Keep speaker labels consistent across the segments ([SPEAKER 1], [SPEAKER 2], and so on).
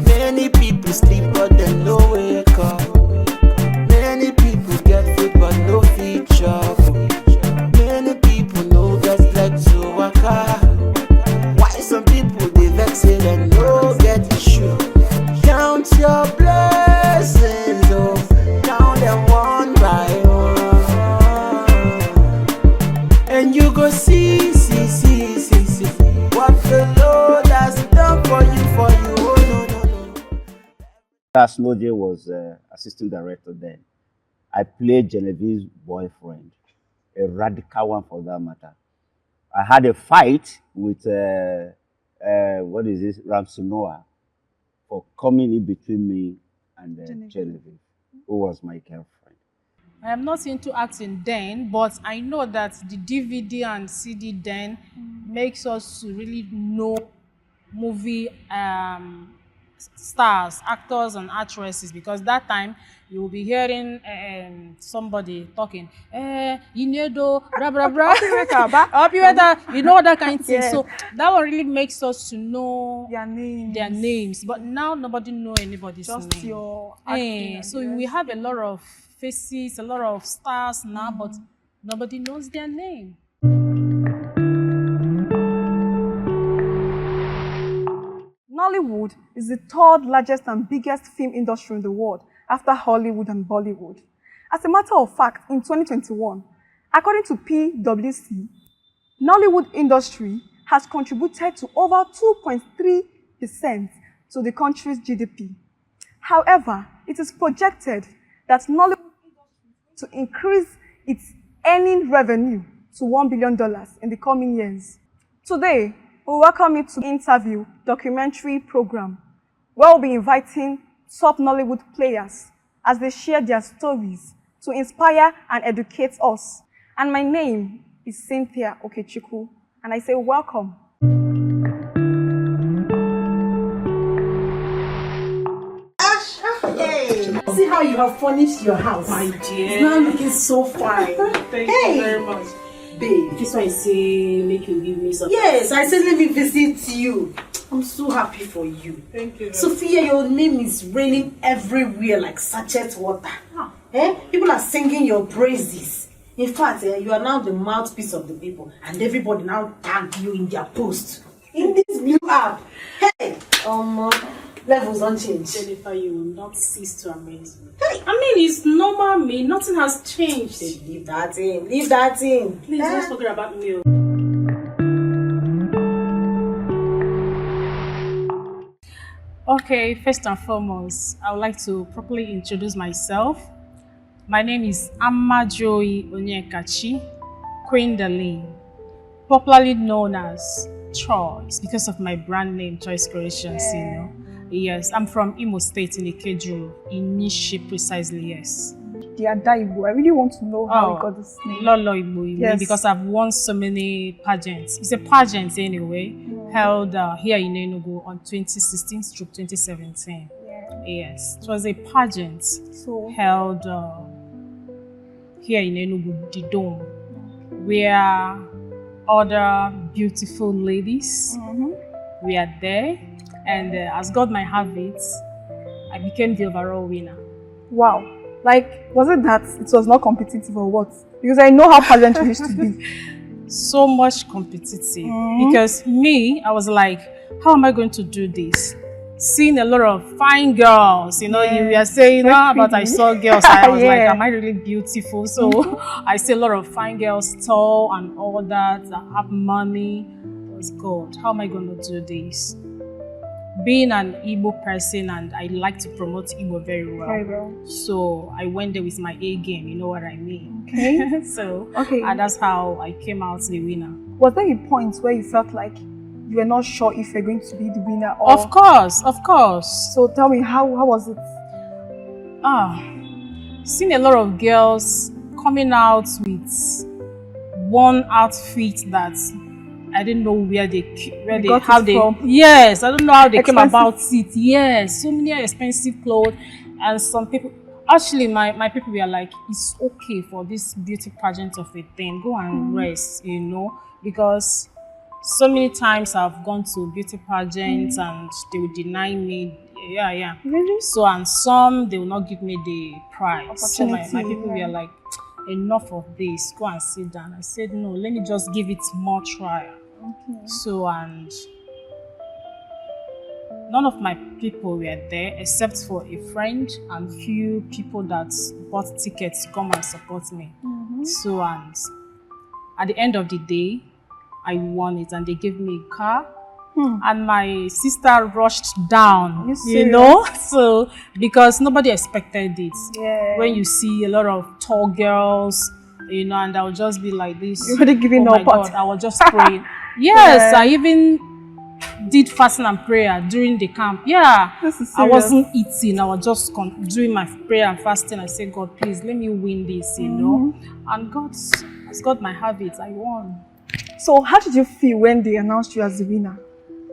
[SPEAKER 1] Many people sleep but they no wake up. Many people get food but no feature. Many people no get leg to waka. Why some people they vex say they no get issue? Count your blessings, oh, count them one by one, and you go see what the Lord has done for you, Oh no.
[SPEAKER 2] As Noje was assistant director then, I played Genevieve's boyfriend, a radical one for that matter. I had a fight with what is this, Ramsunoa, for coming in between me and Genevieve, who was my girlfriend.
[SPEAKER 3] I am not into acting then, but I know that the DVD and CD then makes us to really know movie stars, actors and actresses, because that time you will be hearing somebody talking, you know, blah blah blah, you know, that kind of thing. Yeah. So that one really makes us to know their names. But now nobody know anybody's name. Just your acting. So we have a lot of faces, a lot of stars now, but nobody knows their name.
[SPEAKER 4] Nollywood is the third largest and biggest film industry in the world after Hollywood and Bollywood. As a matter of fact, in 2021, according to PwC, Nollywood industry has contributed to over 2.3% to the country's GDP. However, it is projected that Nollywood industry to increase its earning revenue to $1 billion in the coming years. Today, we welcome you to the interview documentary program, where we'll be inviting top Nollywood players as they share their stories to inspire and educate us. And my name is Cynthia Okechukwu, and I say welcome.
[SPEAKER 5] Hey, see how you have furnished your house,
[SPEAKER 3] my dear.
[SPEAKER 5] It's now looking so fine.
[SPEAKER 3] Thank you very much.
[SPEAKER 5] Babe,
[SPEAKER 3] this one say make you give me something.
[SPEAKER 5] Yes, I said let me visit you. I'm so happy for you.
[SPEAKER 3] Thank you.
[SPEAKER 5] Sophia, your name is raining everywhere like sachet water. People are singing your praises. In fact, you are now the mouthpiece of the people, and everybody now thank you in their post. In this new app. Hey, levels unchanged.
[SPEAKER 3] Jennifer, you will not cease to amaze me. Hey, I mean, it's normal me. Nothing has changed.
[SPEAKER 5] Hey, leave that in. Leave that in.
[SPEAKER 3] Please don't forget about me. Okay, first and foremost, I would like to properly introduce myself. My name is Amma Joy Onyekachi, Queen Darlene, popularly known as Choice because of my brand name, Choice Creations, you know. Yes, I'm from Imo State in Ikeju, in Nishi precisely, yes.
[SPEAKER 4] The Adaibo, I really want to know how you got this name.
[SPEAKER 3] Lolo Ibo, yes. Because I've won so many pageants. It's a pageant anyway, held here in Enugu on 2016 through 2017. Yes, it was a pageant held here in Enugu, the Dome, where other beautiful ladies were there. And as God might have it, I became the overall winner.
[SPEAKER 4] Wow. Like, was it that it was not competitive or what? Because I know how pageantry used to be.
[SPEAKER 3] So much competitive. Because me, I was like, how am I going to do this? Seeing a lot of fine girls, you know, you were saying, but I saw girls, I was like, am I really beautiful? So I see a lot of fine girls, tall and all that have money. It was God, how am I going to do this? Being an Igbo person, and I like to promote Igbo very well. So I went there with my A game, you know what I mean? Okay. And that's how I came out the winner.
[SPEAKER 4] Was there a point where you felt like you were not sure if you're going to be the winner? Or...
[SPEAKER 3] Of course.
[SPEAKER 4] So tell me, how was it?
[SPEAKER 3] Seeing a lot of girls coming out with one outfit that I didn't know where they yes, I don't know how they came about it. Yes, so many expensive clothes, and some people actually my people were like, it's okay for this beauty pageant of a thing, go and rest, you know, because So many times I've gone to beauty pageants and they will deny me. Yeah.
[SPEAKER 4] Really?
[SPEAKER 3] So, and some, they will not give me the prize. So my
[SPEAKER 4] Opportunity,
[SPEAKER 3] people were like, enough of this, go and sit down. I said, no, let me just give it more trial.
[SPEAKER 4] Okay.
[SPEAKER 3] So, and none of my people were there except for a friend and few people that bought tickets to come and support me. So, and at the end of the day, I won it and they gave me a car. And my sister rushed down, you know, so because nobody expected it.
[SPEAKER 4] Yeah.
[SPEAKER 3] When you see a lot of tall girls, you know, and I would just be like this.
[SPEAKER 4] You're already giving
[SPEAKER 3] oh
[SPEAKER 4] up.
[SPEAKER 3] my God, I was just praying. Yes, I even did fasting and prayer during the camp. Yeah,
[SPEAKER 4] This is serious.
[SPEAKER 3] I wasn't eating. I was just doing my prayer and fasting. I said, God, please let me win this, you know. And as God might have it, I won.
[SPEAKER 4] So how did you feel when they announced you as the winner?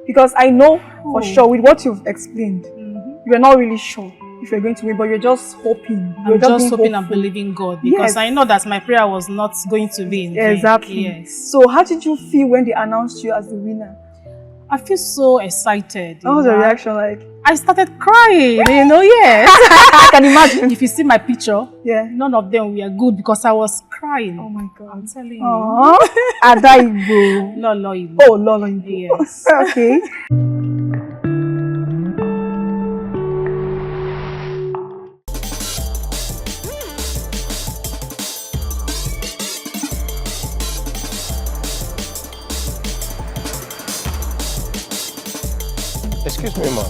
[SPEAKER 4] Because I know for sure with what you've explained, you were not really sure if you're going to win, but you're just hoping.
[SPEAKER 3] I'm just hoping and believing God because I know that my prayer was not going to be in vain.
[SPEAKER 4] Exactly.
[SPEAKER 3] Yes.
[SPEAKER 4] So how did you feel when they announced you as the winner?
[SPEAKER 3] I feel so excited.
[SPEAKER 4] What was your reaction like?
[SPEAKER 3] I started crying, you know, yes.
[SPEAKER 4] I can imagine.
[SPEAKER 3] If you see my picture,
[SPEAKER 4] yeah,
[SPEAKER 3] none of them were good because I was crying.
[SPEAKER 4] Oh my God.
[SPEAKER 3] I'm telling you.
[SPEAKER 4] Adaibo.
[SPEAKER 3] Lolo Igbo.
[SPEAKER 4] Oh, Lolo Igbo.
[SPEAKER 3] Yes.
[SPEAKER 4] Okay.
[SPEAKER 6] Excuse me, ma'am.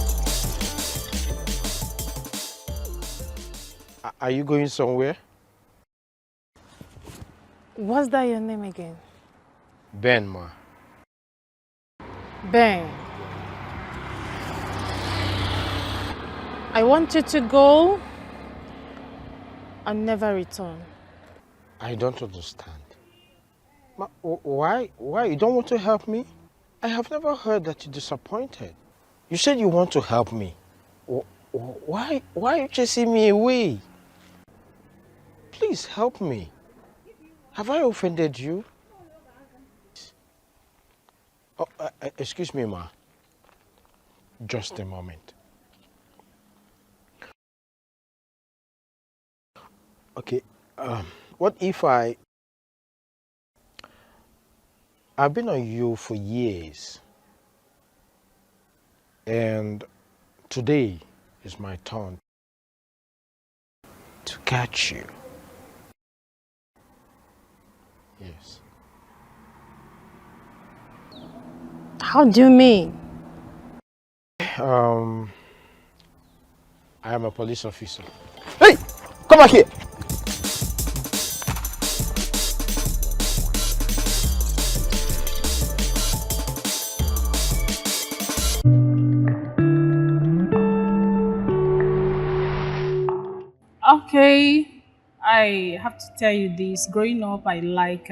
[SPEAKER 6] Are you going somewhere?
[SPEAKER 7] What's that your name again?
[SPEAKER 6] Ben, ma.
[SPEAKER 7] Ben. I want you to go and never return.
[SPEAKER 6] I don't understand. Ma, why? You don't want to help me? I have never heard that you're disappointed. You said you want to help me. Why are you chasing me away? Please help me. Have I offended you? Oh, excuse me, ma. Just a moment. Okay, what if I've been on you for years, and today is my turn to catch you. Yes.
[SPEAKER 7] How do you mean?
[SPEAKER 6] I am a police officer. Hey, come back here.
[SPEAKER 3] Okay, I have to tell you this. Growing up, I like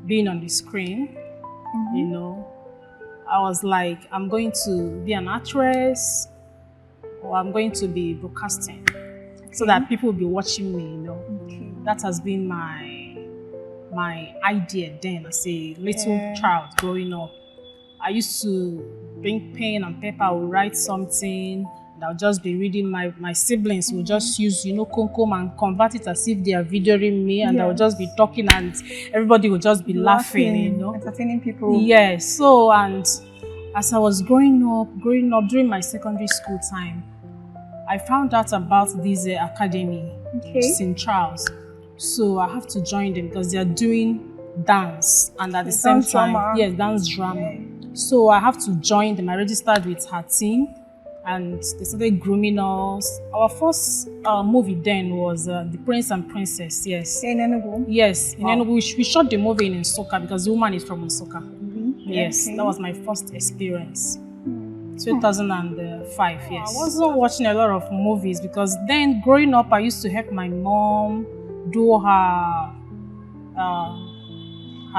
[SPEAKER 3] being on the screen, you know. I was like, I'm going to be an actress or I'm going to be broadcasting so that people will be watching me, you know. That has been my idea then as a little child growing up. I used to bring pen and paper, I would write something, and I'll just be reading. My siblings will just use, you know, comb and convert it as if they are videoing me, and I will just be talking and everybody will just be laughing, you know.
[SPEAKER 4] Entertaining people.
[SPEAKER 3] Yes. So, and as I was growing up during my secondary school time, I found out about this academy, St. Charles. So I have to join them because they are doing dance and at the same time, yes, dance drama. So I have to join them. I registered with her team and they started grooming us. Our first movie then was The Prince and Princess, yes.
[SPEAKER 4] In Enugu?
[SPEAKER 3] Yes, in Enugu. We shot the movie in Nsukka because the woman is from Nsukka. Yes, that was my first experience. 2005, yes. I wasn't watching a lot of movies because then growing up, I used to help my mom do her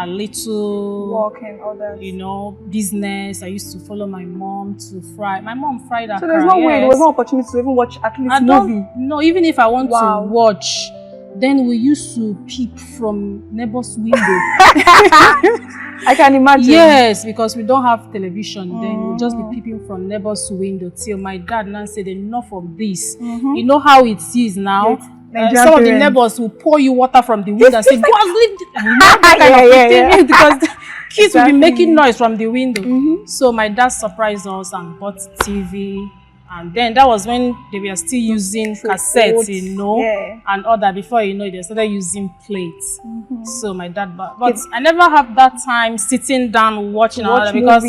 [SPEAKER 3] little
[SPEAKER 4] work and all that,
[SPEAKER 3] you know, business. I used to follow my mom to fry. My mom fried her.
[SPEAKER 4] So there's no way, there was no opportunity to even watch at least movie.
[SPEAKER 3] No, even if I want to watch Then we used to peep from neighbor's window.
[SPEAKER 4] I can imagine.
[SPEAKER 3] Yes, because we don't have television. Then we'll just be peeping from neighbor's window till my dad now said enough of this. You know how it is now. Some of the neighbors will pour you water from the window and say, go and sleep. You know, that kind of thing, because the kids will be making noise from the window. So my dad surprised us and bought TV. And then that was when they were still using cassettes, you know, and other. Before you know it, they started using plates. So my dad, but I never have that time sitting down watching other, because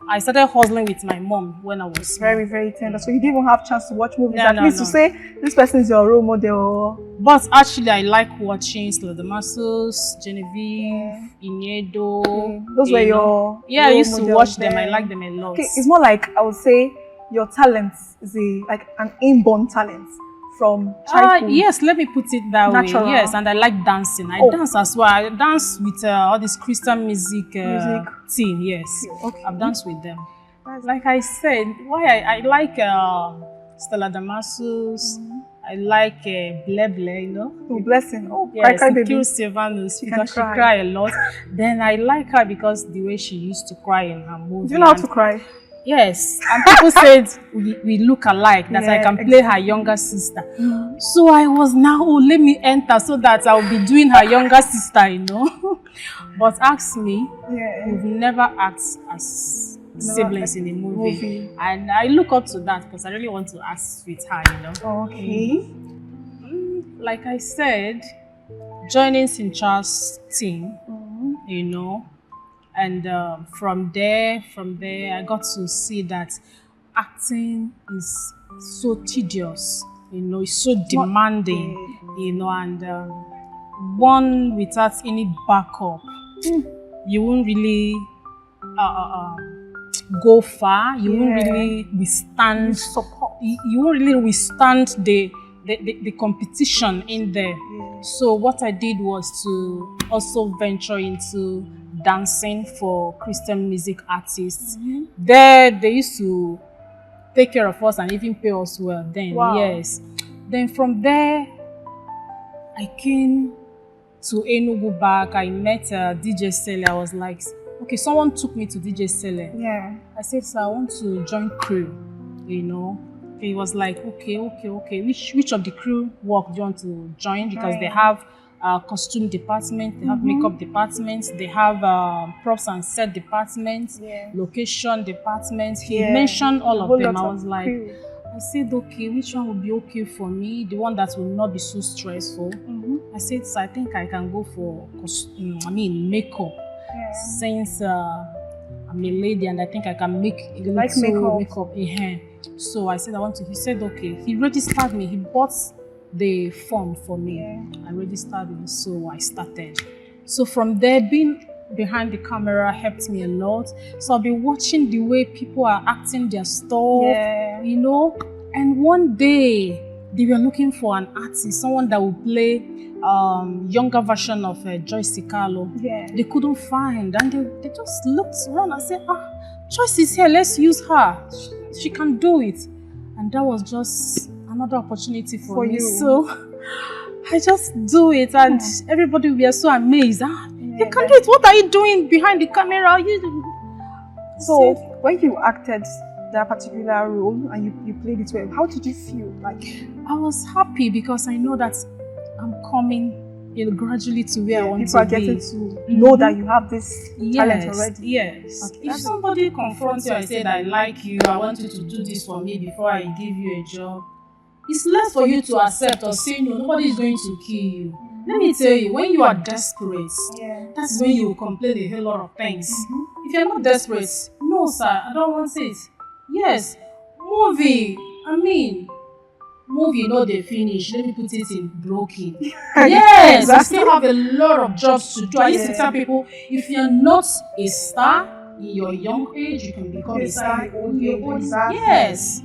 [SPEAKER 3] I started hustling with my mom when I was small.
[SPEAKER 4] Very, very tender. So you didn't even have chance to watch movies. At least to say this person is your role model.
[SPEAKER 3] But actually, I like watching Slodomasos, Genevieve, Iniedo.
[SPEAKER 4] Those were your
[SPEAKER 3] I used to watch them. I like them a lot.
[SPEAKER 4] Okay, it's more like, I would say, your talent is like an inborn talent from childhood.
[SPEAKER 3] Yes, let me put it that
[SPEAKER 4] Natural.
[SPEAKER 3] way. Yes, and I like dancing. I dance as well. I dance with all this Christian music team. Yes, okay. I've danced with them. Like I said, why I like Stella Damasus. I like Ble, you know.
[SPEAKER 4] Oh, blessing. Oh,
[SPEAKER 3] yes,
[SPEAKER 4] cry, baby.
[SPEAKER 3] Silvanus, because she cry a lot. Then I like her because the way she used to cry in her movie.
[SPEAKER 4] Do you know how to cry?
[SPEAKER 3] Yes, and people said we look alike, that I can play her younger sister. So I was now, let me enter so that I'll be doing her younger sister, you know. But ask me, we've never acted as siblings in a movie. And I look up to that because I really want to act with her, you know. Okay. Like I said, joining Sincha's team, you know. And from there, I got to see that acting is so tedious, you know, it's so demanding, you know, and one without any backup, you won't really go far. You won't really withstand support. You won't really withstand the competition in there. So what I did was to also venture into dancing for Christian music artists. There they used to take care of us and even pay us well then. Yes. Then from there I came to Enugu back. I met DJ Sele. I was like, okay, someone took me to DJ Sele. I said, sir, I want to join crew, you know. He was like, okay. Which of the crew work do you want to join? Because they have costume department, they have makeup departments, they have props and set departments, location departments. He mentioned all of them. I was like, I said, okay, which one would be okay for me? The one that will not be so stressful. I said, so I think I can go for makeup. Since I'm a lady and I think I can make a little makeup in hair. So I said I want to. He said okay. He registered me. He bought the form for me. I registered me, so I started. So from there, being behind the camera helped me a lot. So I've been watching the way people are acting their stuff, you know. And one day they were looking for an artist, someone that would play younger version of Joyce Sikalo. They couldn't find, and they just looked around and said, Joyce is here, let's use her. She can do it. And that was just another opportunity for me. So I just do it, and everybody were so amazed. You can do it. What are you doing behind the camera?
[SPEAKER 4] So when you acted that particular role and you played it well, how did you feel? Like,
[SPEAKER 3] I was happy because I know that I'm coming gradually to where I want
[SPEAKER 4] people
[SPEAKER 3] to be.
[SPEAKER 4] People are getting to know that you have this talent already.
[SPEAKER 3] Yes. Okay. If somebody confronts you and said, I like you, I want you to do this for me before I give you a job, it's less for you to accept or say no, nobody is going to kill you. Let me tell you, when you are desperate, that's when you will complain a whole lot of things. If you're not desperate, no sir, I don't want it. Yes, movie, no they finish, let me put it in broken. Yes, we still have a lot of jobs to do. I used to tell people, if you're not a star in your young age, you can become a star in your old age. Yes.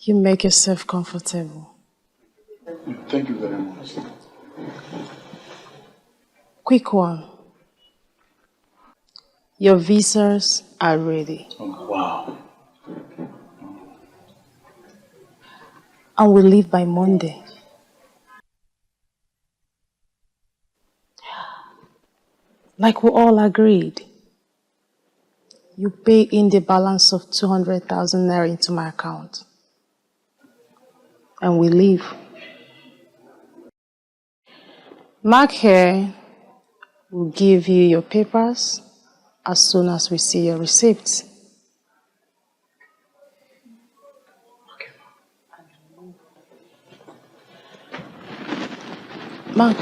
[SPEAKER 3] You make yourself comfortable.
[SPEAKER 8] Thank you very much.
[SPEAKER 7] Quick one. Your visas are ready.
[SPEAKER 8] Oh, wow.
[SPEAKER 7] And we leave by Monday. Like we all agreed. You pay in the balance of 200,000 naira into my account. And we leave. Mark here will give you your papers as soon as we see your receipts. Mark.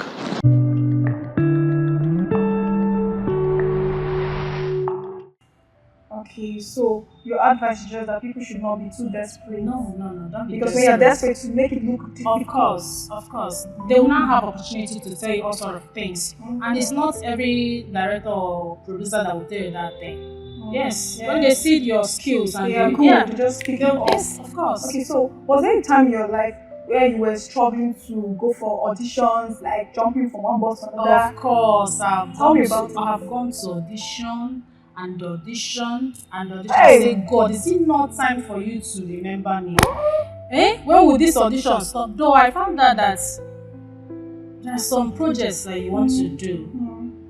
[SPEAKER 4] Okay, so your advice is just that people should not be too desperate.
[SPEAKER 3] No, don't be
[SPEAKER 4] Because when you're desperate, to make it look difficult.
[SPEAKER 3] Of course. They will not have opportunity to tell you all sort of things. And it's not every director or producer that will tell you that thing. Yes. When they see your skills and
[SPEAKER 4] they are good to just pick it up.
[SPEAKER 3] Yes, of course.
[SPEAKER 4] Okay, so was there a time in your life where you were struggling to go for auditions, like jumping from one bus to another?
[SPEAKER 3] Of course.
[SPEAKER 4] Tell me about it.
[SPEAKER 3] I have gone to audition and audition and audition.
[SPEAKER 4] Hey.
[SPEAKER 3] I say, God, is it not time for you to remember me? When will this audition stop? Though I found out that there are some projects that you want to do.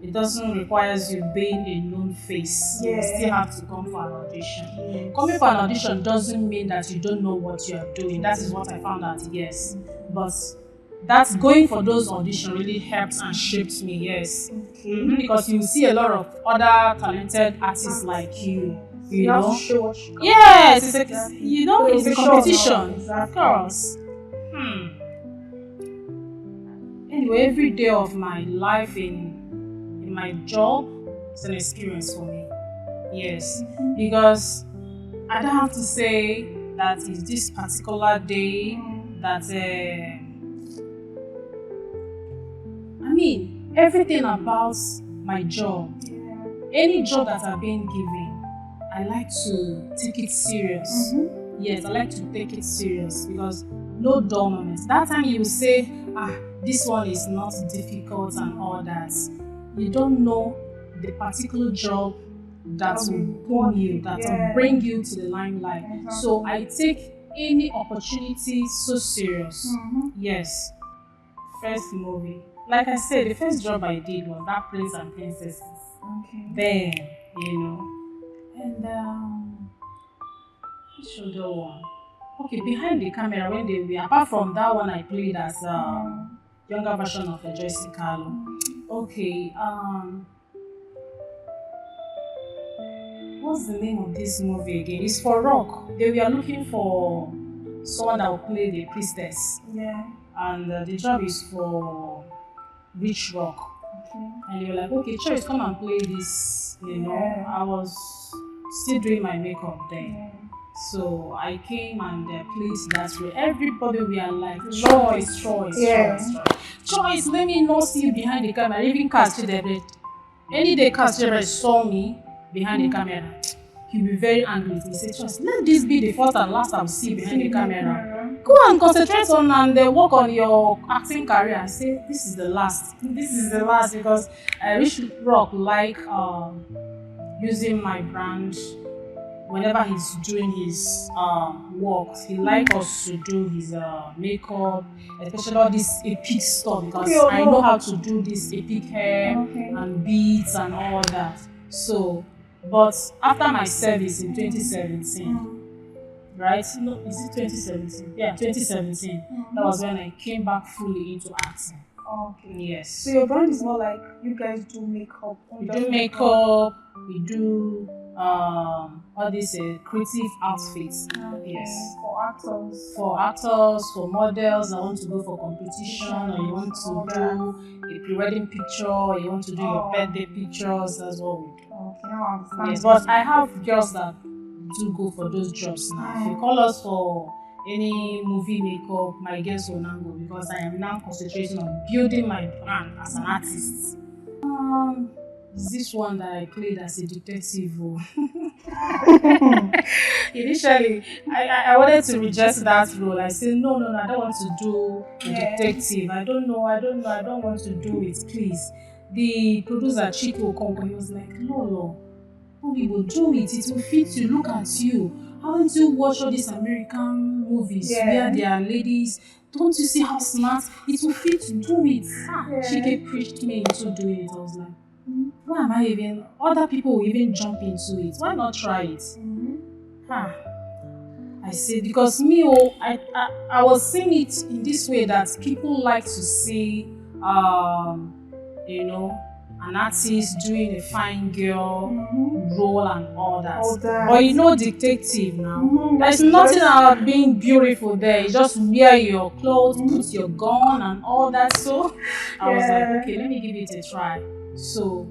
[SPEAKER 3] It doesn't require you being a known face.
[SPEAKER 4] Yeah.
[SPEAKER 3] You still have to come for an audition.
[SPEAKER 4] Yes.
[SPEAKER 3] Coming for an audition doesn't mean that you don't know what you are doing. That is what I found out, yes. But that's going for those auditions really helped and shaped me, yes.
[SPEAKER 4] Okay.
[SPEAKER 3] Because you see a lot of other talented artists like you. You
[SPEAKER 4] have
[SPEAKER 3] know?
[SPEAKER 4] to show what you got.
[SPEAKER 3] Yes, it's a competition.
[SPEAKER 4] Exactly.
[SPEAKER 3] Of course. Anyway, every day of my life in my job is an experience for me. Yes. Because I don't have to say that it's this particular day that everything about my job, any job that I've been given, I like to take it serious. Yes, I like to take it serious because no dull moments. That time you will say, this one is not difficult and all that. You don't know the particular job that will boom you, that will bring you to the limelight. So I take any opportunity so serious. Yes. First movie. Like I said, the first job I did was that Prince and Princesses.
[SPEAKER 4] Okay.
[SPEAKER 3] Then, and which other one? Okay, behind the camera when they were, apart from that one I played as younger version of Joyce Carlo. Okay, what's the name of this movie again? It's for rock. They were looking for someone that will play the priestess.
[SPEAKER 4] Yeah.
[SPEAKER 3] And the job is for Rich Rock.
[SPEAKER 4] Okay.
[SPEAKER 3] And they were like, okay, Choice, come and play this. I was still doing my makeup then.
[SPEAKER 4] Yeah.
[SPEAKER 3] So I came and played that role. Everybody were like, Choice. Choice, let me not see you behind the camera. Even Cast Chidebere. Any day Cast Chidebere saw me behind the camera, he'll be very angry with me. He said, Choice, let this be the first and last time see you behind the camera. Go and concentrate on and work on your acting career and say, this is the last. This is the last because Rich Rock like using my brand whenever he's doing his work. He like us to do his makeup, especially all this epic stuff because I know how to do this epic hair and beads and all that. So, but after my service in 2017, right? No, is it 2017? Yeah, 2017. That was when I came back fully into acting.
[SPEAKER 4] Okay.
[SPEAKER 3] Yes.
[SPEAKER 4] So your brand is more like you guys do makeup.
[SPEAKER 3] We do makeup. We do all these creative outfits. Yes.
[SPEAKER 4] For actors.
[SPEAKER 3] For models that want to go for competition, or you want to do a pre-wedding picture, or you want to do your birthday pictures. That's what we do.
[SPEAKER 4] Okay, now I understand.
[SPEAKER 3] Yes, but I have girls that do go for those jobs now. If you call us for any movie makeup, my girls will not go because I am now concentrating on building my brand as an artist. This one that I played as a detective. Initially, I wanted to reject that role. I said, no, I don't want to do a detective. I don't know, I don't want to do it, please. the producer Chike Okonkwo, he was like, Lolo, we will do it. It will fit you. Look at you. Haven't you watched all these American movies where there are ladies? Don't you see how smart? It will fit you. Do it. Chike preached me into doing it. I was like, why am I even? Other people will even jump into it. Why not try it? I said, because me, I was seeing it in this way that people like to see, you know, an artist doing a fine girl role and all that. But you know, detective now, there's nothing about being beautiful there. You just wear your clothes, put your gun and all that. So I was like, okay, let me give it a try. So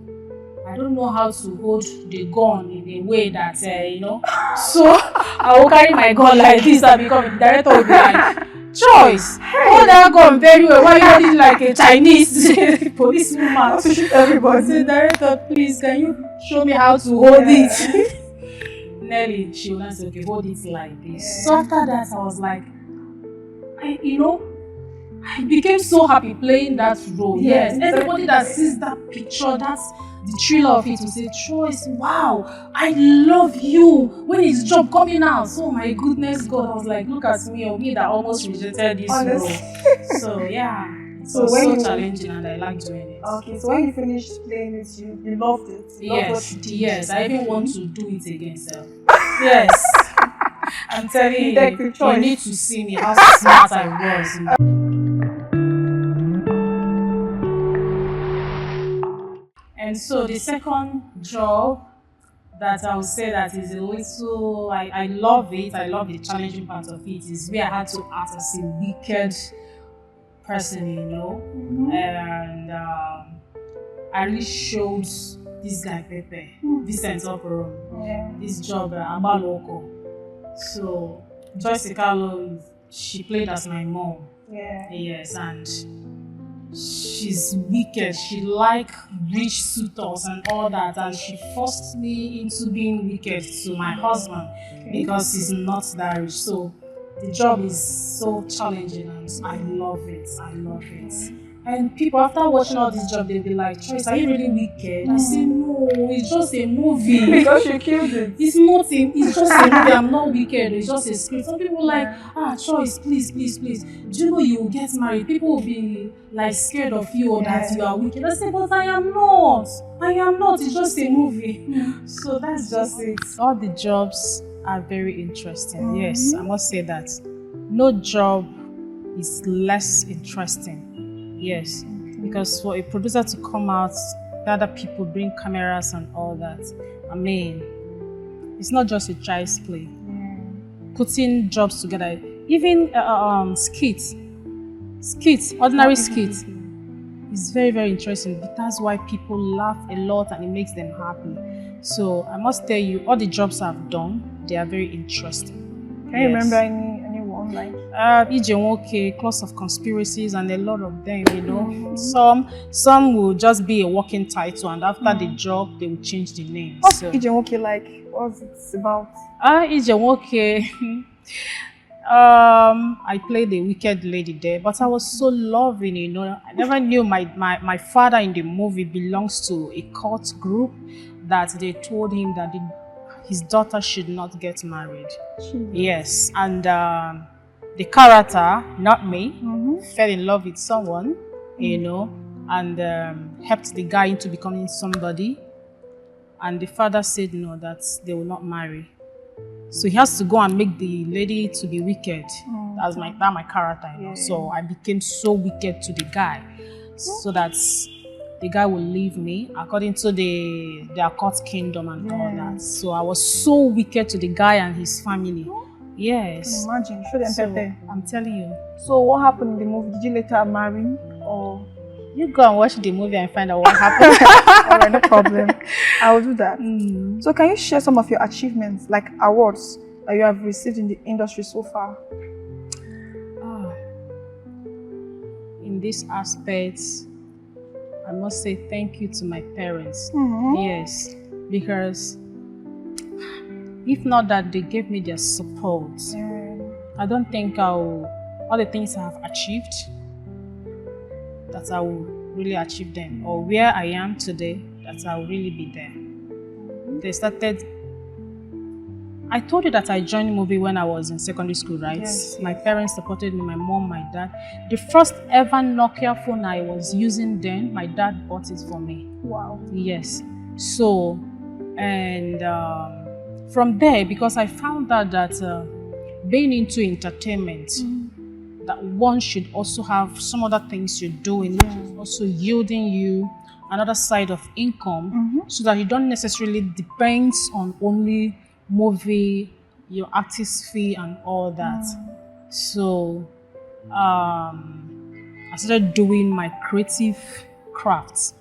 [SPEAKER 3] I don't know how to hold the gun in a way that, you know. So I will carry my gun like this and become the director will be like, Choice, hold that gun very well. Why you holding like a Chinese policewoman to shoot everybody? I said, director, please, can you show me how to hold it? Nelly, she will not say, okay, hold it like this. So after that, I was like, I became so happy playing that role. Yes, everybody that sees that picture, that's the thriller of it, will say, Choice, wow, I love you. When is job coming out? Oh my goodness, God. I was like, look at me, or me that almost rejected this role. So yeah, so challenging and I like doing it.
[SPEAKER 4] Okay, so when you finished playing it, you loved it.
[SPEAKER 3] Yes, I even want to do it again, sir. Yes. I'm telling you need to see me how smart I was. And so the second job that I would say that is a little, I love it, I love the challenging part of it, is where I had to act as a wicked person, you know. And I really showed this guy Pepe, Vincent Opero, this job, Abaloko. So Joyce Ikalo, she played as my mom. Yes, and she's wicked. She like rich suitors and all that, and she forced me into being wicked to my husband because he's not that rich. So the job is so challenging and I love it. I love it. And people, after watching all this job, they'll be like, Choice, are you really wicked? I say, no, it's just a movie.
[SPEAKER 4] Because you killed it.
[SPEAKER 3] It's nothing. It's just a movie. I'm not wicked. It's just a script. Some people like, Choice, please. Do you know you will get married? People will be like scared of you or that you are wicked. I say, but I am not. It's just a movie. So that's just it. All the jobs are very interesting. Yes, I must say that. No job is less interesting. Yes, because for a producer to come out, the other people bring cameras and all that. I mean, it's not just a child's play. Putting jobs together, even skits, ordinary skits, is very, very interesting. That's why people laugh a lot and it makes them happy. So I must tell you, all the jobs I've done, they are very interesting.
[SPEAKER 4] Can you remember anyone like?
[SPEAKER 3] Ijenwoke, Clause of Conspiracies, and a lot of them, you know. Some will just be a working title, and after the job, they will change the name.
[SPEAKER 4] What's Ijenwoke like? What's it about?
[SPEAKER 3] Ijenwoke, I played the wicked lady there, but I was so loving, you know. I never knew my father in the movie belongs to a cult group that they told him that his daughter should not get married. Yes, and the character, not me, fell in love with someone, you know, and helped the guy into becoming somebody. And the father said no, that they will not marry. So he has to go and make the lady to be wicked. That's my character, you know. So I became so wicked to the guy, so that the guy will leave me according to their court kingdom and all that. So I was so wicked to the guy and his family. Yes.
[SPEAKER 4] Imagine, show them Pepe.
[SPEAKER 3] I'm telling you.
[SPEAKER 4] So what happened in the movie? Did you later marry or?
[SPEAKER 3] You go and watch the movie and find out what happened.
[SPEAKER 4] Alright, no problem. I will do that. So can you share some of your achievements, like awards that you have received in the industry so far?
[SPEAKER 3] In this aspect, I must say thank you to my parents. Yes, because if not that they gave me their support, I don't think all the things I have achieved, that I will really achieve them, or where I am today, that I'll really be there. They started. I told you that I joined movie when I was in secondary school, right?
[SPEAKER 4] Yes,
[SPEAKER 3] My parents supported me, my mom, my dad. The first ever Nokia phone I was using then, my dad bought it for me.
[SPEAKER 4] Wow.
[SPEAKER 3] Yes. So, and from there, because I found out that being into entertainment, that one should also have some other things you're doing, which is also yielding you another side of income, so that you don't necessarily depend on only movie, your artist fee and all that. So I started doing my creative crafts.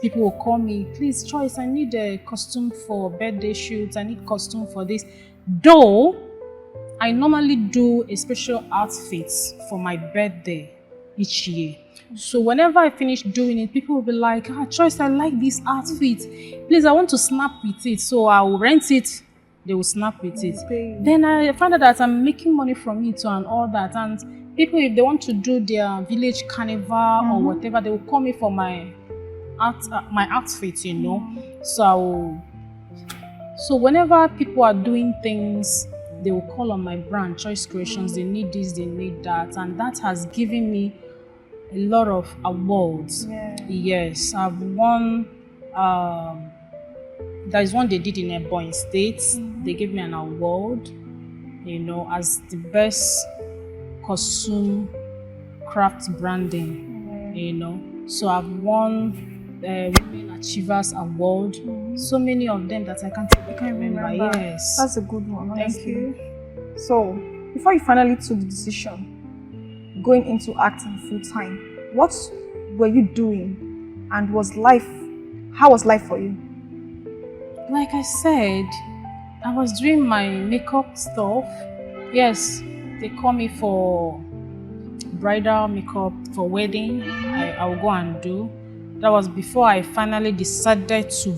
[SPEAKER 3] People will call me, please, Choice, I need a costume for birthday shoots, I need costume for this. Though I normally do a special outfit for my birthday each year. So whenever I finish doing it, people will be like, Choice, I like this outfit. Please, I want to snap with it. So I will rent it. They will snap with it. Then I found out that I'm making money from it and all that. And people, if they want to do their village carnival or whatever, they will call me for my outfit, you know. So whenever people are doing things, they will call on my brand, Choice Creations. They need this, they need that. And that has given me a lot of awards. Yes, I've won. There is one they did in Ebonyi State. They gave me an award, you know, as the best costume craft branding, you know. So I've won Women Achievers Award. So many of them that I can't remember. Yes.
[SPEAKER 4] That's a good one, honestly.
[SPEAKER 3] Thank you.
[SPEAKER 4] So, before you finally took the decision, going into acting full time, what were you doing, and how was life for you?
[SPEAKER 3] Like I said, I was doing my makeup stuff. Yes, they call me for bridal makeup for wedding. I will go and do. That was before I finally decided to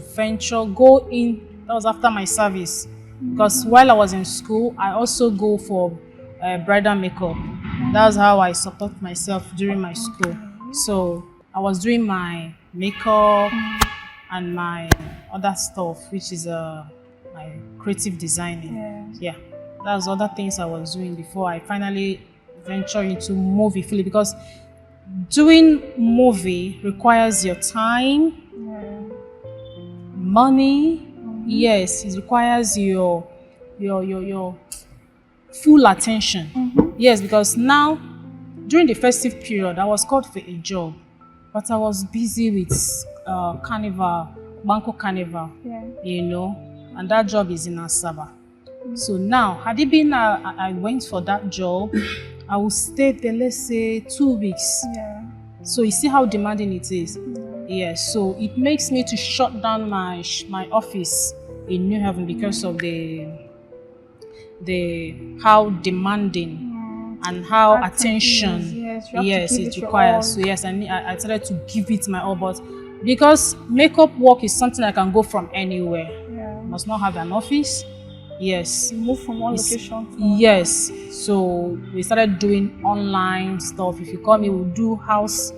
[SPEAKER 3] go in. That was after my service. Because while I was in school, I also go for bridal makeup. That's how I support myself during my school. So I was doing my makeup and my other stuff, which is my creative designing. Yeah, that's other things I was doing before I finally ventured into movie fully, because doing movie requires your time, money. Yes, it requires your full attention. Yes, because now during the festive period, I was called for a job, but I was busy with carnival, Banco Carnival, you know, and that job is in Asaba. So now, had it been I went for that job, I would stay there, let's say 2 weeks. So you see how demanding it is. Yes, so it makes me to shut down my office in New Haven because of the how demanding and how attention it requires. So yes, I started to give it my all, but because makeup work is something I can go from anywhere. Must not have an office. Yes.
[SPEAKER 4] You move from one location.
[SPEAKER 3] Yes. So we started doing online stuff. If you call me, we'll do house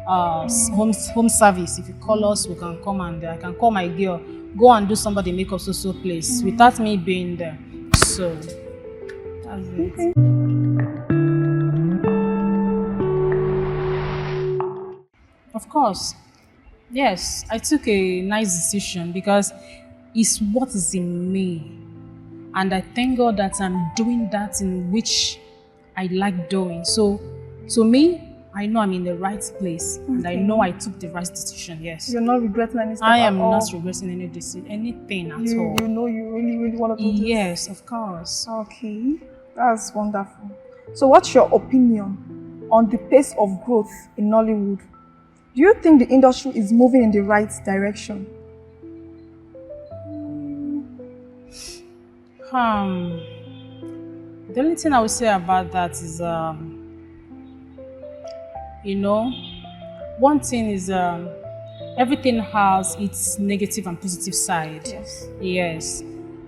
[SPEAKER 3] home service. If you call us, we can come and I can call my girl, go and do somebody makeup so place without me being there. So that's it. Of course. Yes, I took a nice decision because it's what is in me. And I thank God that I'm doing that in which I like doing. So me, I know I'm in the right place, and I know I took the right decision. Yes.
[SPEAKER 4] You're not regretting anything.
[SPEAKER 3] I am not regretting anything at all.
[SPEAKER 4] You know you really, really want to do this.
[SPEAKER 3] Yes, of course.
[SPEAKER 4] Okay, that's wonderful. So what's your opinion on the pace of growth in Nollywood? Do you think the industry is moving in the right direction?
[SPEAKER 3] The only thing I would say about that is, you know, one thing is everything has its negative and positive side. Yes.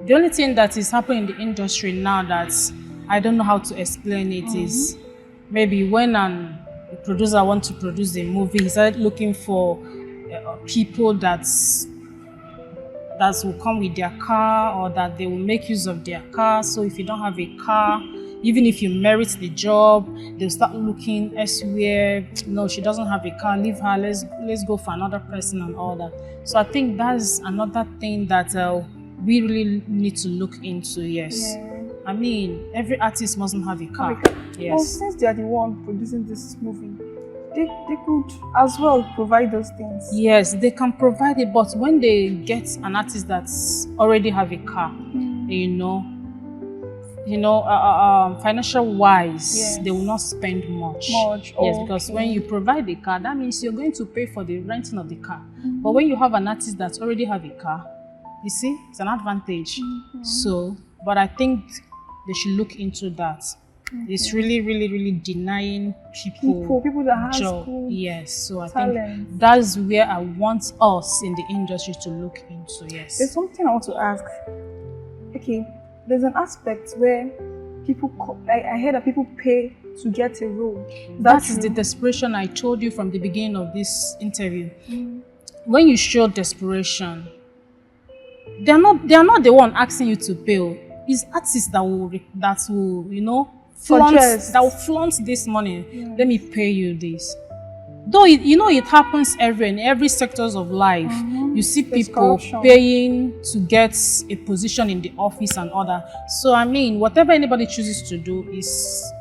[SPEAKER 3] The only thing that is happening in the industry now that I don't know how to explain it is maybe when a producer want to produce a movie, he started looking for people that will come with their car, or that they will make use of their car. So if you don't have a car, even if you merit the job, they'll start looking elsewhere. No, she doesn't have a car, leave her, let's go for another person and all that. So I think that's another thing that we really need to look into. Yes.
[SPEAKER 4] Yeah.
[SPEAKER 3] I mean, every artist mustn't have a car. Yes.
[SPEAKER 4] Well, since they are the one producing this movie, they could as well provide those things.
[SPEAKER 3] Yes, they can provide it, but when they get an artist that's already have a car, financial wise,
[SPEAKER 4] Yes.
[SPEAKER 3] they will not spend much. Yes, because when you provide a car, that means you're going to pay for the renting of the car. But when you have an artist that already have a car, you see, it's an advantage. So, but I think they should look into that. It's really, really, really denying people
[SPEAKER 4] that have
[SPEAKER 3] job.
[SPEAKER 4] school
[SPEAKER 3] Yes, so I
[SPEAKER 4] talent.
[SPEAKER 3] think that's where I want us in the industry to look into. Yes.
[SPEAKER 4] There's something I want to ask. Okay, there's an aspect where people, I heard that people pay to get a role.
[SPEAKER 3] That is the desperation I told you from the beginning of this interview. When you show desperation, they are not the one asking you to pay. It's artists that will flaunt this money. Yes. Let me pay you this. Though it happens in every sectors of life. You see people paying to get a position in the office and other. So I mean, whatever anybody chooses to do is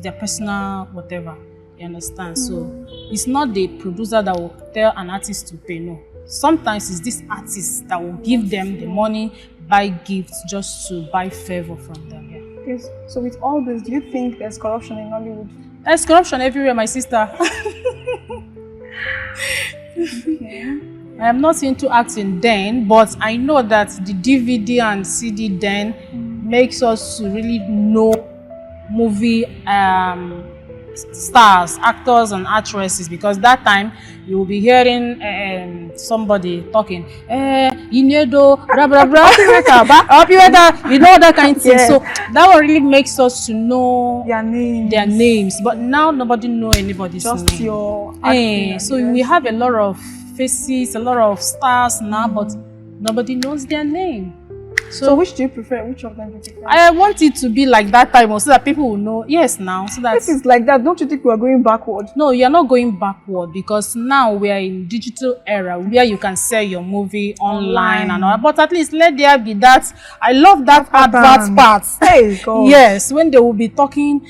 [SPEAKER 3] their personal whatever. You understand? So it's not the producer that will tell an artist to pay. No. Sometimes it's this artist that will give them the money, buy gifts just to buy favor from them. Yeah.
[SPEAKER 4] Yes. So with all this, do you think there's corruption in Nollywood?
[SPEAKER 3] There's corruption everywhere, my sister.
[SPEAKER 4] Okay.
[SPEAKER 3] I am not into acting then, but I know that the DVD and CD then makes us to really know movie stars, actors and actresses, because that time you will be hearing somebody talking, you know, blah blah blah, you know, that kind of thing. So that one really makes us to know
[SPEAKER 4] their
[SPEAKER 3] names. But now nobody know anybody's name.
[SPEAKER 4] Just your acting.
[SPEAKER 3] So we have a lot of faces, a lot of stars now, but nobody knows their name.
[SPEAKER 4] So which do you prefer? Which of them do you prefer?
[SPEAKER 3] I want it to be like that time, so that people will know. Yes, now. So that
[SPEAKER 4] if it's like that, don't you think we are going backward?
[SPEAKER 3] No, you are not going backward, because now we are in digital era where you can sell your movie online and all. But at least let there be that. I love that advert part.
[SPEAKER 4] Hey, God.
[SPEAKER 3] Yes, when they will be talking,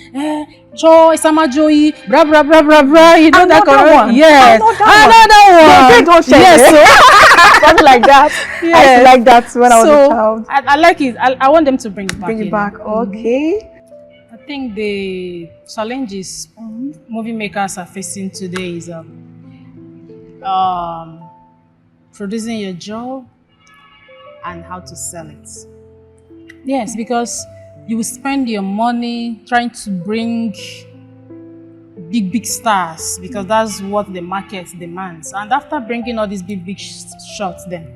[SPEAKER 3] Joy, Samajoy, blah blah blah blah blah. You know that one? Yes, another one.
[SPEAKER 4] Don't share.
[SPEAKER 3] Yes, so
[SPEAKER 4] something like that.
[SPEAKER 3] Yes.
[SPEAKER 4] I used to like that when I was a child.
[SPEAKER 3] I like it. I want them to bring it back.
[SPEAKER 4] Bring it back. Okay.
[SPEAKER 3] I think the challenges movie makers are facing today is producing your job and how to sell it. Yes, because you will spend your money trying to bring big stars, because that's what the market demands. And after bringing all these big shots, then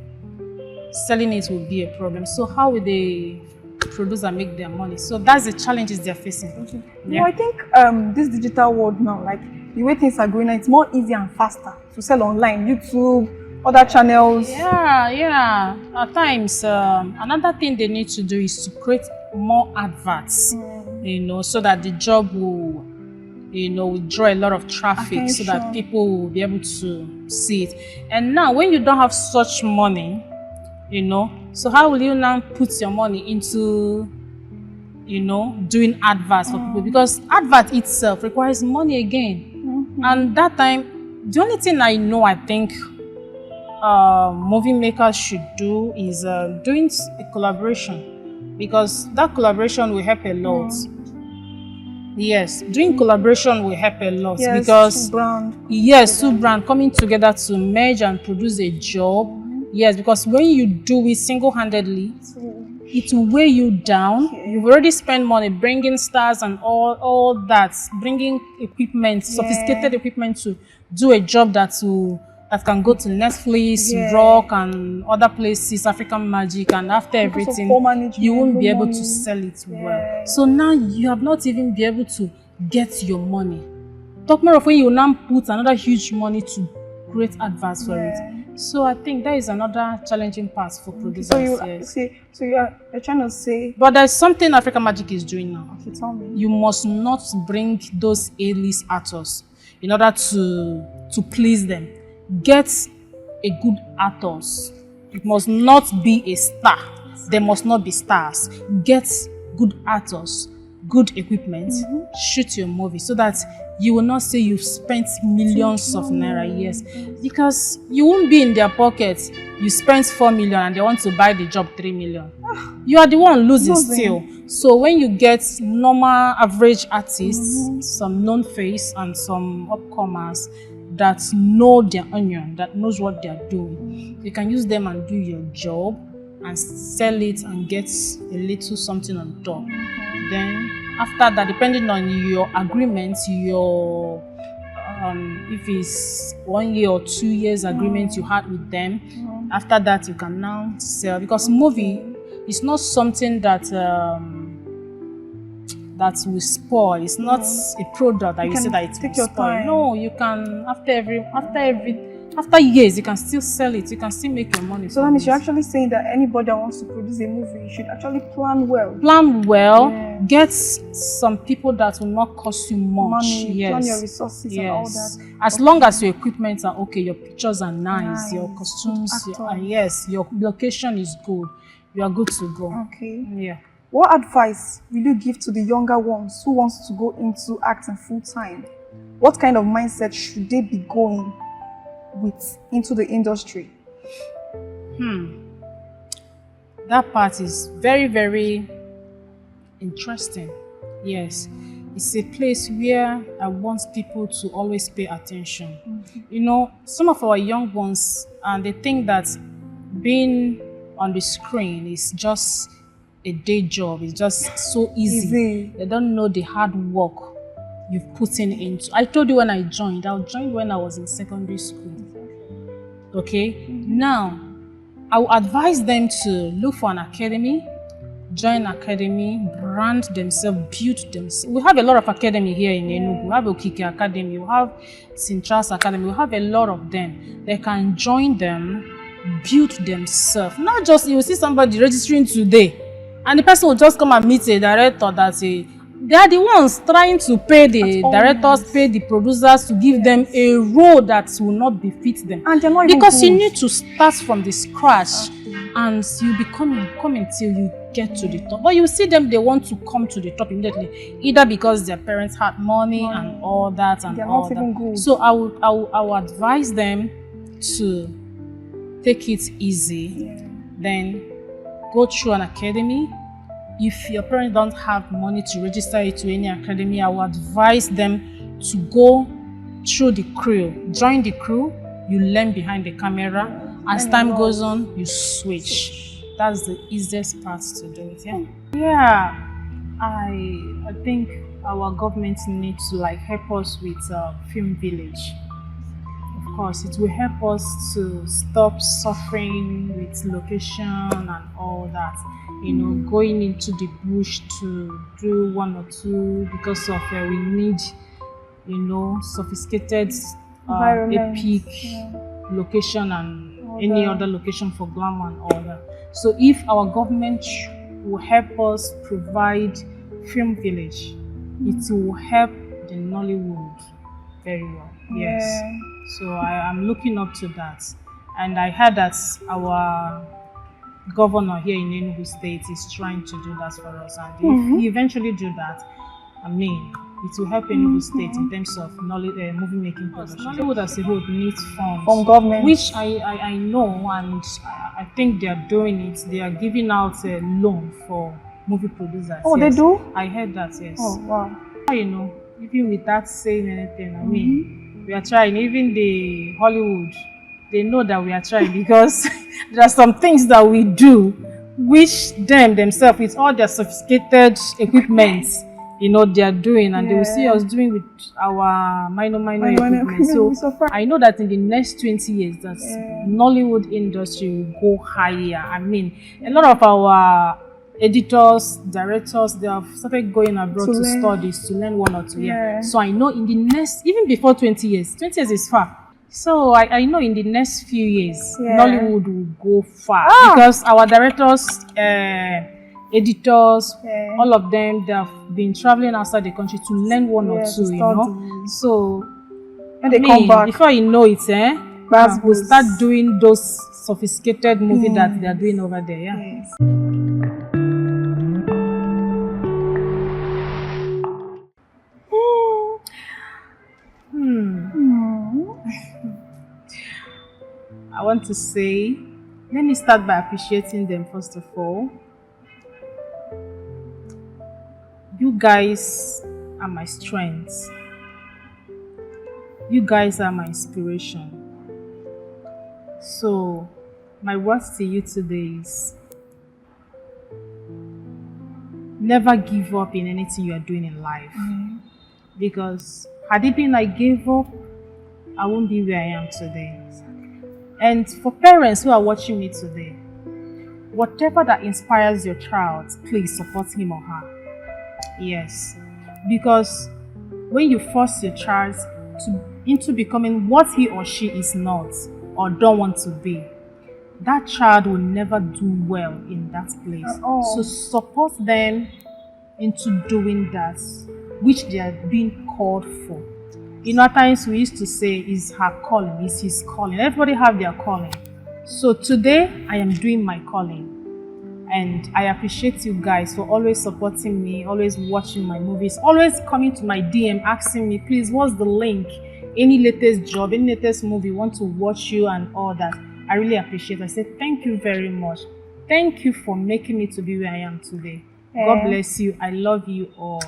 [SPEAKER 3] selling it will be a problem. So how will the producer make their money? So that's the challenges they're facing.
[SPEAKER 4] Okay. Yeah. Well, I think this digital world now, like the way things are going now, it's more easier and faster to sell online, YouTube, other channels.
[SPEAKER 3] Yeah. At times, another thing they need to do is to create more adverts, so that the job will, will draw a lot of traffic, so that people will be able to see it. And now, when you don't have such money, so how will you now put your money into, doing adverts for people? Because advert itself requires money again. And that time, the only thing I think movie makers should do is doing a collaboration, because that collaboration will help a lot. Yes, doing collaboration will help a lot, because two brands coming together to merge and produce a job. Yes, because when you do it single-handedly, it will weigh you down. You've already spent money bringing stars and all that, bringing equipment, sophisticated equipment to do a job that can go to Netflix, Rock, and other places, African Magic, and after everything, you won't be able to sell it well. So now you have not even been able to get your money. Talk more of when you now put another huge money to create adverts for it. So I think that is another challenging part for producers.
[SPEAKER 4] So you
[SPEAKER 3] yes.
[SPEAKER 4] you're trying to say.
[SPEAKER 3] But there's something Africa Magic is doing now.
[SPEAKER 4] Okay, tell me.
[SPEAKER 3] You must not bring those A-list actors in order to please them. Get a good actors. It must not be a star. There must not be stars. Get good actors, good equipment, shoot your movie so that you will not say you've spent millions of naira, yes. Because you won't be in their pockets. You spent 4 million and they want to buy the job 3 million. You are the one losing still. So when you get normal average artists, some known face and some upcomers that know their onion, that knows what they are doing, you can use them and do your job and sell it and get a little something on top. Then after that, depending on your agreements, your if it's 1 year or 2 years agreement you had with them, after that you can now sell, because movie is not something that that will spoil. It's not a product that you say that it will spoil. No, you can after years you can still sell it. You can still make your money.
[SPEAKER 4] So that means you're actually saying that anybody that wants to produce a movie should actually plan well.
[SPEAKER 3] Plan well. Get some people that will not cost you much.
[SPEAKER 4] Money, plan your resources and all that.
[SPEAKER 3] As long as your equipment are okay, your pictures are nice, your costumes, your location is good, you are good to go.
[SPEAKER 4] Okay.
[SPEAKER 3] Yeah.
[SPEAKER 4] What advice will you give to the younger ones who wants to go into acting full time? What kind of mindset should they be going with into the industry?
[SPEAKER 3] That part is very, very interesting. Yes, it's a place where I want people to always pay attention. You know, some of our young ones, and they think that being on the screen is just a day job. It's just so easy. They don't know the hard work you've put into. I told you when I joined when I was in secondary school. Okay, now I will advise them to look for an academy, join academy, brand themselves, build themselves. We have a lot of academy here in Enugu. We have Okike Academy, we have Sintras Academy, we have a lot of them. They can join them, build themselves. Not just you will see somebody registering today and the person will just come and meet a director that they are the ones trying to pay the directors, pay the producers to give them a role that will not befit them.
[SPEAKER 4] And they're not
[SPEAKER 3] because you need to start from the scratch and you'll be coming till you get to the top. But you see them, they want to come to the top immediately, either because their parents had money and all that and all that. So I will advise them to take it easy, then go through an academy. If your parents don't have money to register you to any academy, I will advise them to go through the crew. Join the crew, you learn behind the camera. As time goes on, you switch. That's the easiest part to do it. Yeah. I think our government needs to help us with Film Village. Of course, it will help us to stop suffering with location and all that. You know, going into the bush to do 1 or 2 because of we need, you know, sophisticated, epic location and any other location for glamour and all that. So if our government will help us provide Film Village, it will help the Nollywood very well. Yes. So I am looking up to that. And I heard that our governor here in Enugu State is trying to do that for us. And if he eventually do that, I mean, it will help Enugu State in terms of movie making production. Nollywood as a whole needs funds
[SPEAKER 4] from government,
[SPEAKER 3] which I know, and I think they are doing it. They are giving out a loan for movie producers.
[SPEAKER 4] Oh, yes. They do?
[SPEAKER 3] I heard that, yes.
[SPEAKER 4] Oh, wow.
[SPEAKER 3] You know, even without saying anything, I mean, we are trying. Even the Hollywood, they know that we are trying because there are some things that we do which themselves, with all their sophisticated equipment, you know, they are doing, and they will see us doing with our minor equipment. So I know that in the next 20 years, that Nollywood industry will go higher. I mean, a lot of our editors, directors, they have started going abroad
[SPEAKER 4] To
[SPEAKER 3] to
[SPEAKER 4] learn.
[SPEAKER 3] studies, to learn one or two.
[SPEAKER 4] Yeah.
[SPEAKER 3] So I know in the next, even before 20 years, 20 years is far. So I know in the next few years,
[SPEAKER 4] Yeah.
[SPEAKER 3] Nollywood will go far because our directors, editors,
[SPEAKER 4] Yeah.
[SPEAKER 3] all of them, they have been traveling outside the country to learn one or
[SPEAKER 4] Yeah, to
[SPEAKER 3] two, you know.
[SPEAKER 4] study.
[SPEAKER 3] So
[SPEAKER 4] When they come back,
[SPEAKER 3] before you know it,
[SPEAKER 4] That's
[SPEAKER 3] we'll
[SPEAKER 4] good.
[SPEAKER 3] start doing those sophisticated movie that they are doing over there. Yeah.
[SPEAKER 4] yes.
[SPEAKER 3] I want to say, let me start by appreciating them first of all. You guys are my strength. You guys are my inspiration. So, my words to you today is never give up in anything you are doing in life. Because had it been I gave up, I won't be where I am today. And for parents who are watching me today, whatever that inspires your child, please support him or her. Yes. Because when you force your child into becoming what he or she is not or don't want to be, that child will never do well in that place. So support them into doing that which they are being called for. You know, at times we used to say, is her calling, is his calling. Everybody have their calling. So today, I am doing my calling. And I appreciate you guys for always supporting me, always watching my movies, always coming to my DM, asking me, please, what's the link? Any latest job, any latest movie, want to watch you and all that. I really appreciate it. I say thank you very much. Thank you for making me to be where I am today. God bless you. I love you all.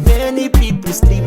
[SPEAKER 1] Many people sleep